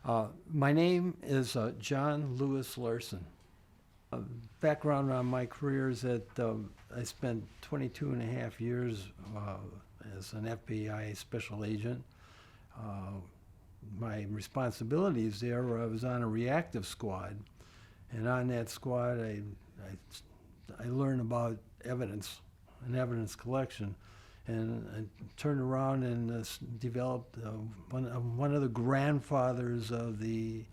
My name is John Lewis Larson. Background on my career is that I spent 22 and a half years as an FBI special agent. My responsibilities there were I was on a reactive squad, and on that squad I learned about evidence and evidence collection, and I turned around and developed one of the grandfathers of the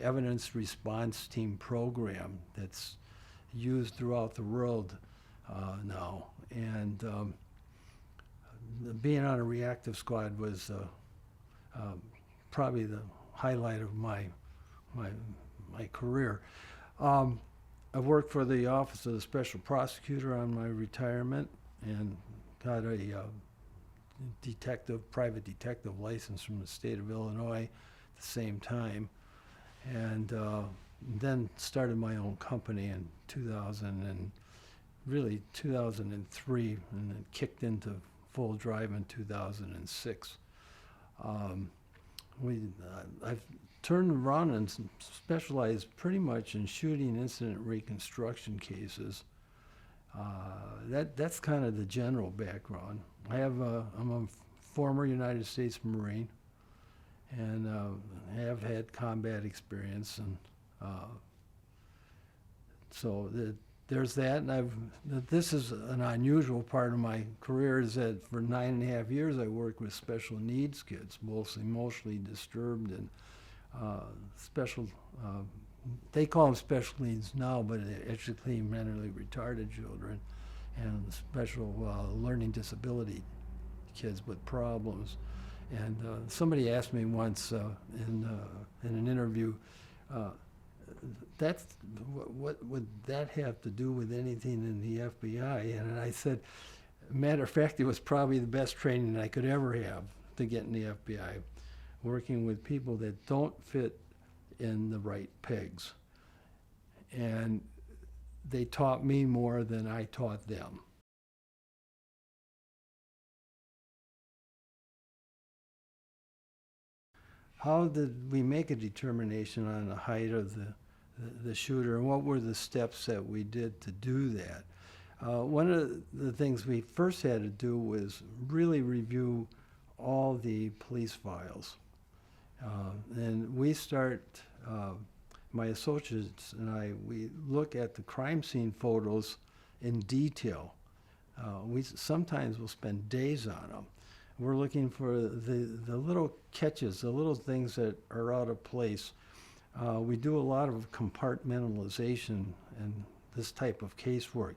evidence response team program that's used throughout the world now. And being on a reactive squad was probably the highlight of my career. I've worked for the Office of the Special Prosecutor on my retirement and got a private detective license from the state of Illinois at the same time, and then started my own company in 2003, and then kicked into full drive in 2006. I've turned around and specialized pretty much in shooting incident reconstruction cases. That's kind of the general background. I'm a former United States Marine, and have had combat experience, and so there's that. And this is an unusual part of my career, is that for 9.5 years I worked with special needs kids, mostly emotionally disturbed and special. They call them special needs now, but they actually mentally retarded children and special learning disability kids with problems. And somebody asked me once in an interview, what would that have to do with anything in the FBI? And I said, matter of fact, it was probably the best training I could ever have to get in the FBI, working with people that don't fit in the right pegs. And they taught me more than I taught them. How did we make a determination on the height of the shooter, and what were the steps that we did to do that? One of the things we first had to do was really review all the police files. And we start, my associates and I, we look at the crime scene photos in detail. We sometimes will spend days on them. We're looking for the little catches, the little things that are out of place. We do a lot of compartmentalization in this type of casework.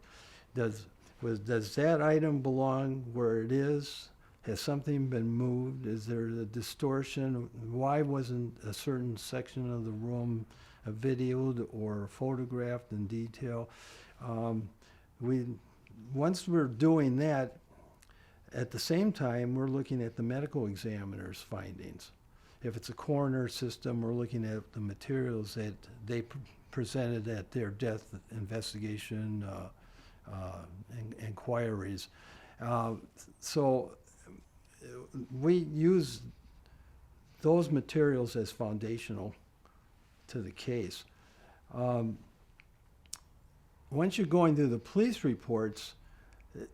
Does that item belong where it is? Has something been moved? Is there a distortion? Why wasn't a certain section of the room videoed or photographed in detail? Once we're doing that, at the same time, we're looking at the medical examiner's findings. If it's a coroner system, we're looking at the materials that they presented at their death investigation inquiries. So we use those materials as foundational to the case. Once you're going through the police reports,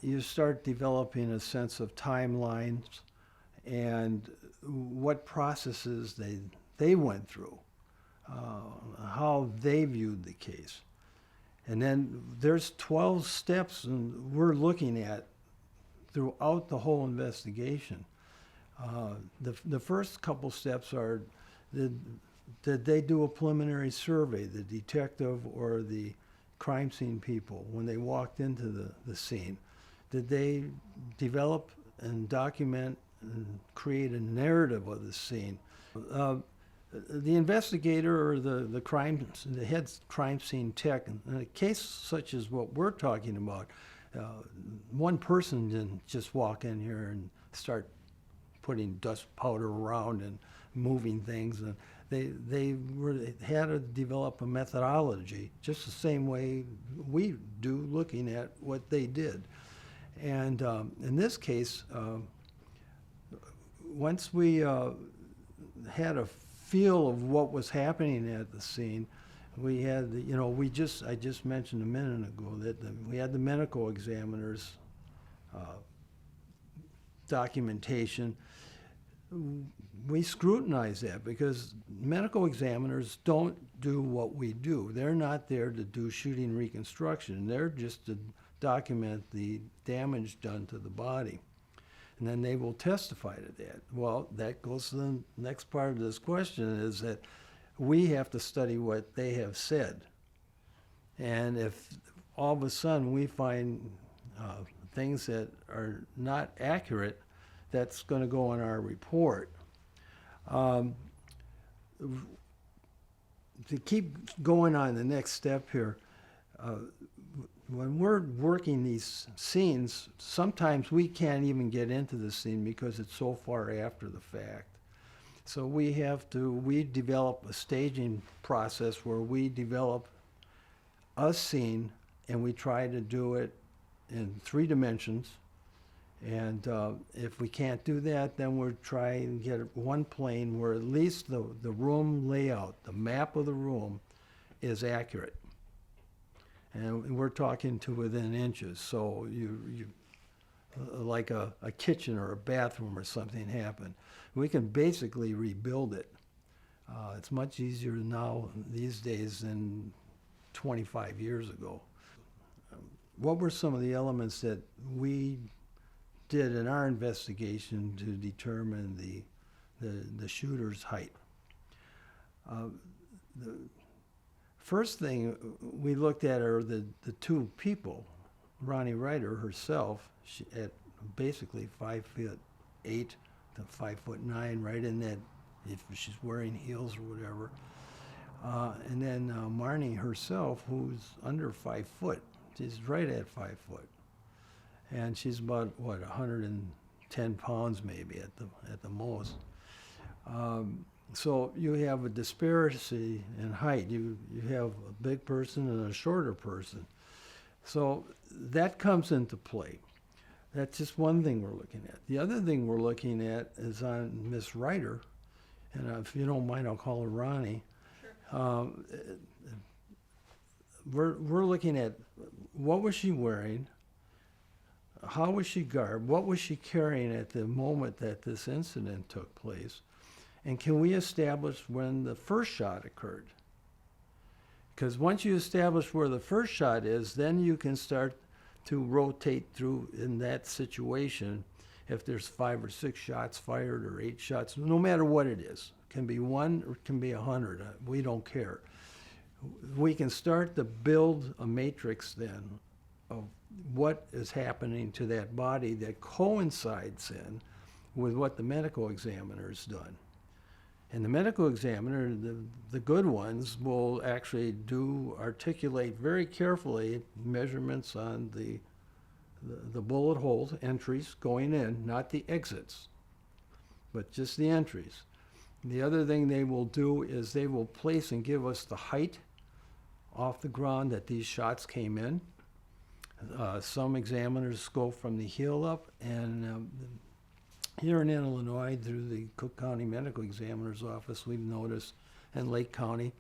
you start developing a sense of timelines and what processes they went through, how they viewed the case. And then there's 12 steps and we're looking at throughout the whole investigation. The first couple steps are, did they do a preliminary survey, the detective or the crime scene people, when they walked into the scene? Did they develop and document and create a narrative of the scene? The investigator or the head crime scene tech, in a case such as what we're talking about, one person didn't just walk in here and start putting dust powder around and moving things. And they had to develop a methodology, just the same way we do, looking at what they did. And in this case, once we had a feel of what was happening at the scene. We had, I just mentioned a minute ago that we had the medical examiner's documentation. We scrutinize that because medical examiners don't do what we do. They're not there to do shooting reconstruction. They're just to document the damage done to the body. And then they will testify to that. Well, that goes to the next part of this question, is that we have to study what they have said. And if all of a sudden we find things that are not accurate, that's going to go on our report. To keep going on the next step here, when we're working these scenes, sometimes we can't even get into the scene because it's so far after the fact. So we develop a staging process where we develop a scene and we try to do it in 3 dimensions. And if we can't do that, then we're trying to get one plane where at least the room layout, the map of the room, is accurate. And we're talking to within inches. So you like a kitchen or a bathroom or something happened, we can basically rebuild it. It's much easier now these days than 25 years ago. What were some of the elements that we did in our investigation to determine the shooter's height? The first thing we looked at are the 2 people. Ronnie Ryder herself, at basically 5'8" to 5'9", right in that, if she's wearing heels or whatever. And then Marni herself, who's under 5 foot. She's right at 5 foot. And she's about, 110 pounds maybe at the most. So you have a disparity in height. You have a big person and a shorter person. So that comes into play. That's just one thing we're looking at. The other thing we're looking at is on Miss Ryder, and if you don't mind, I'll call her Ronnie. Sure. We're looking at what was she wearing, how was she garbed, what was she carrying at the moment that this incident took place, and can we establish when the first shot occurred? Because once you establish where the first shot is, then you can start to rotate through in that situation. If there's 5 or 6 shots fired or 8 shots, no matter what it is, it can be 1 or it can be 100. We don't care. We can start to build a matrix then of what is happening to that body that coincides in with what the medical examiner's done. And the medical examiner, the good ones, will actually articulate very carefully measurements on the bullet holes, entries going in, not the exits, but just the entries. The other thing they will do is they will place and give us the height off the ground that these shots came in. Some examiners go from the heel up, and here in Illinois, through the Cook County Medical Examiner's Office, we've noticed, and Lake County,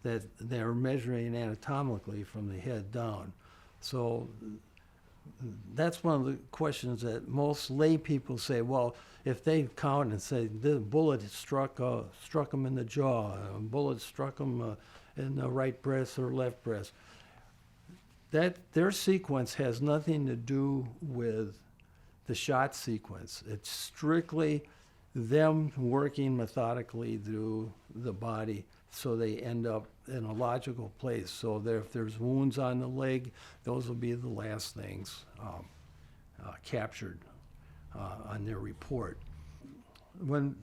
that they're measuring anatomically from the head down. So that's one of the questions that most lay people say, well, if they count and say the bullet struck them in the jaw, a bullet struck them in the right breast or left breast, that their sequence has nothing to do with the shot sequence. It's strictly them working methodically through the body so they end up in a logical place. So if there's wounds on the leg, those will be the last things captured on their report. When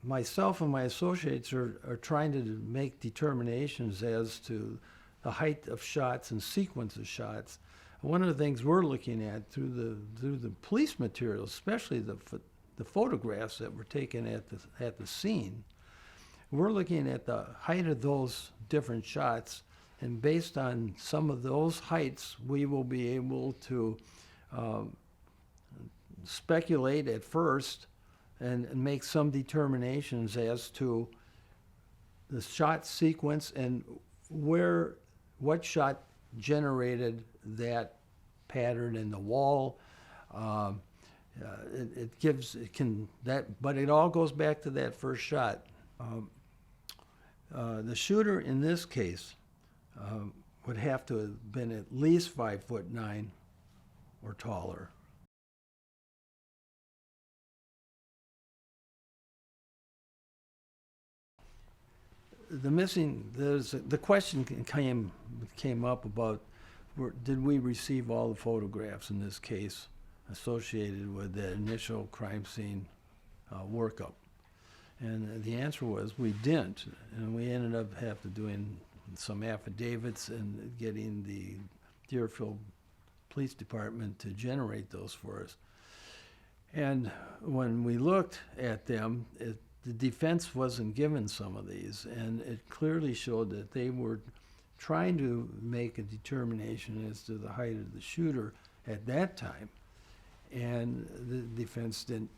myself and my associates are trying to make determinations as to the height of shots and sequence of shots, one of the things we're looking at through the police materials, especially the photographs that were taken at the scene, we're looking at the height of those different shots, and based on some of those heights, we will be able to speculate at first and make some determinations as to the shot sequence and what shot generated that pattern in the wall. But it all goes back to that first shot. The shooter in this case would have to have been at least 5'9" or taller. The question came up about did we receive all the photographs in this case associated with the initial crime scene workup? And the answer was we didn't, and we ended up doing some affidavits and getting the Deerfield Police Department to generate those for us. And when we looked at them, the defense wasn't given some of these, and it clearly showed that they were trying to make a determination as to the height of the shooter at that time. And the defense didn't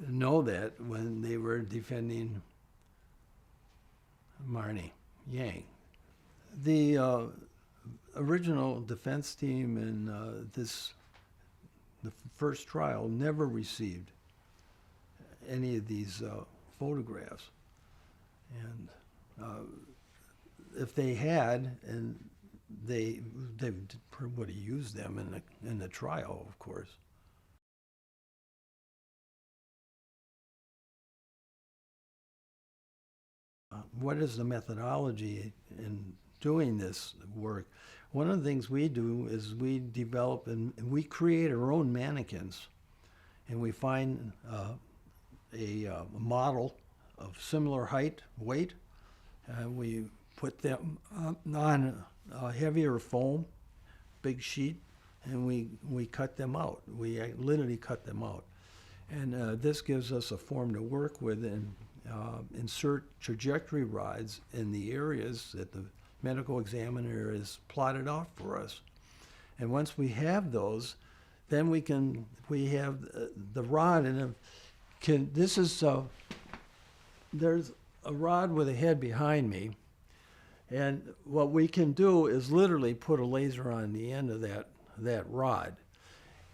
know that when they were defending Marni Yang. The original defense team in the first trial never received any of these photographs. And if they had, and they would have used them in the trial, of course. What is the methodology in doing this work? One of the things we do is we develop and we create our own mannequins, and we find a model of similar height, weight, and we put them on a heavier foam, big sheet, and we cut them out. We literally cut them out. And this gives us a form to work with and insert trajectory rods in the areas that the medical examiner has plotted out for us. And once we have those, then we have the rod, and there's a rod with a head behind me, and what we can do is literally put a laser on the end of that rod,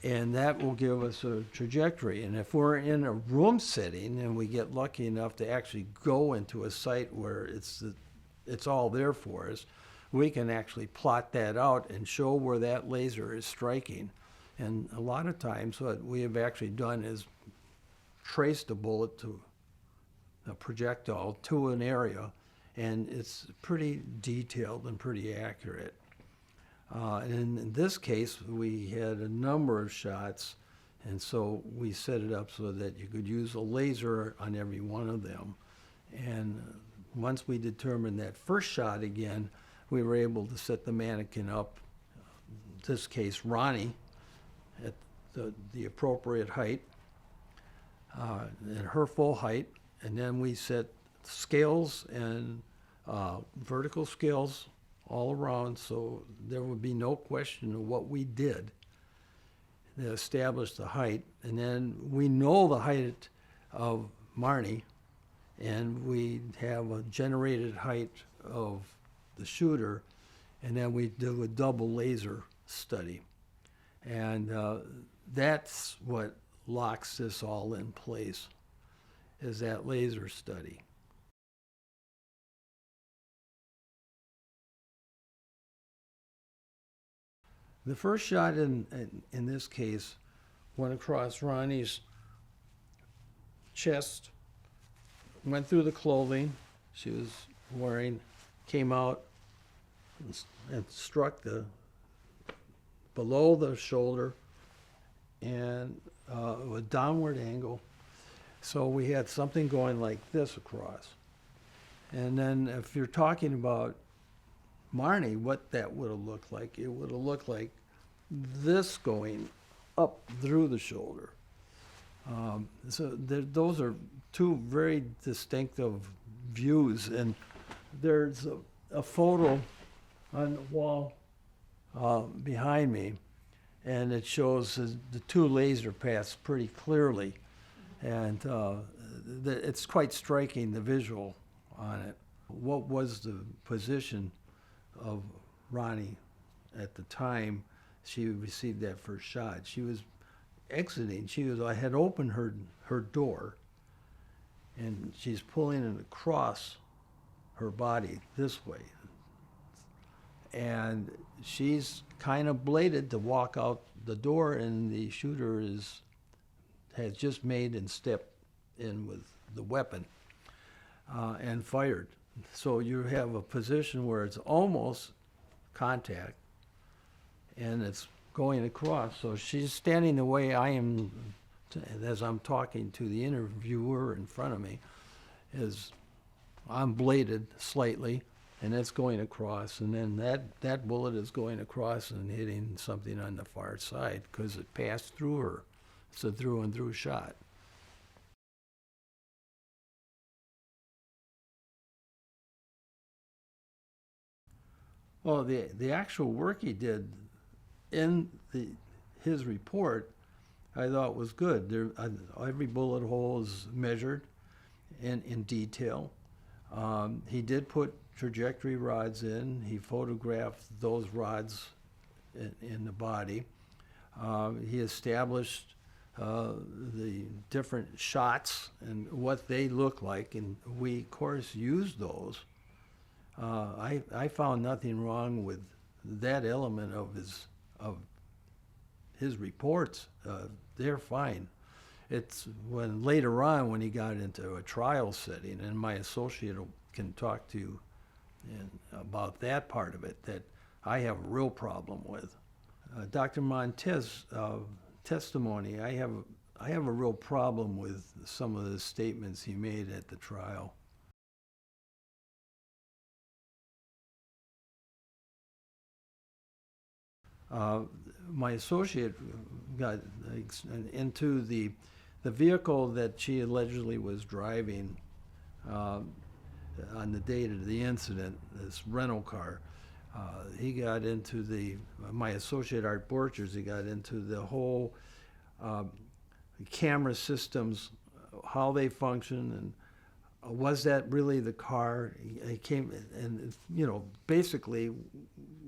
and that will give us a trajectory. And if we're in a room setting and we get lucky enough to actually go into a site where it's all there for us, we can actually plot that out and show where that laser is striking. And a lot of times what we have actually done is traced a bullet to a projectile to an area, and it's pretty detailed and pretty accurate. And in this case, we had a number of shots, and so we set it up so that you could use a laser on every one of them. And once we determined that first shot again, we were able to set the mannequin up, in this case Ronnie, at the appropriate height, and her full height, and then we set scales and vertical scales all around, so there would be no question of what we did to establish the height. And then we know the height of Marni, and we have a generated height of the shooter, and then we do a double laser study. And that's what locks this all in place, is that laser study. The first shot in this case went across Ronnie's chest, went through the clothing she was wearing, came out and struck below the shoulder, and a downward angle. So we had something going like this across. And then if you're talking about Marni, what that would have looked like, it would have looked like this going up through the shoulder. So those are two very distinctive views, and there's a photo on the wall behind me, and it shows the two laser paths pretty clearly. And it's quite striking, the visual on it. What was the position of Ronnie at the time she received that first shot? She was exiting. I had opened her door, and she's pulling it across her body this way. And she's kind of bladed to walk out the door, and the shooter has just made and stepped in with the weapon and fired. So you have a position where it's almost contact, and it's going across. So she's standing the way I am as I'm talking to the interviewer in front of me. I'm bladed slightly, and it's going across, and then that bullet is going across and hitting something on the far side because it passed through her. It's a through and through shot. Well, the actual work he did in his report, I thought was good. Every bullet hole is measured in detail. He did put trajectory rods in. He photographed those rods in the body. He established the different shots and what they look like, and we, of course, used those. I found nothing wrong with that element of his reports. They're fine. It's when later on, when he got into a trial setting, and my associate can talk to you about that part of it, that I have a real problem with. Dr. Montez's testimony, I have a real problem with some of the statements he made at the trial. My associate got into the vehicle that she allegedly was driving on the date of the incident, this rental car. He got into my associate Art Borchers, he got into the whole camera systems, how they function, and was that really the car? He came, and basically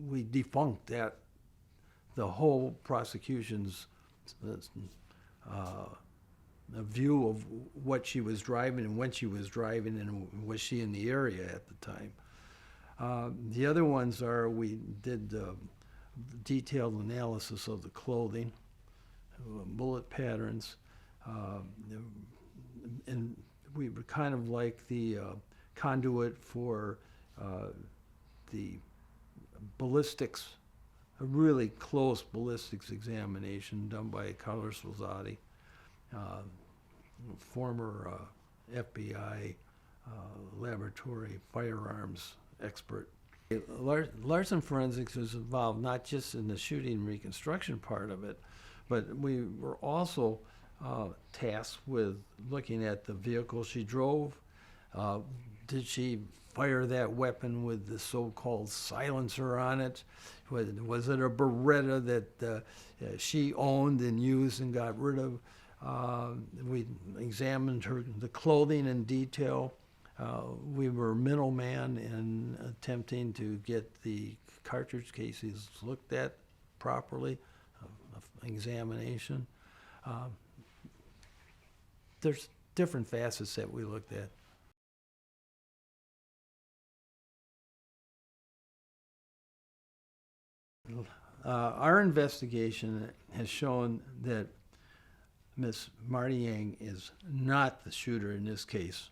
we defunct that, the whole prosecution's a view of what she was driving and when she was driving, and was she in the area at the time. The other ones are, we did detailed analysis of the clothing, bullet patterns, and we were kind of like the conduit for the ballistics, a really close ballistics examination done by Carlos Rosati, former FBI laboratory firearms expert. Larsen Forensics was involved not just in the shooting and reconstruction part of it, but we were also tasked with looking at the vehicle she drove. Did she fire that weapon with the so-called silencer on it? Was it a Beretta that she owned and used and got rid of? We examined the clothing in detail. We were middleman in attempting to get the cartridge cases looked at properly, examination. There's different facets that we looked at. Our investigation has shown that Miss Marni Yang is not the shooter in this case.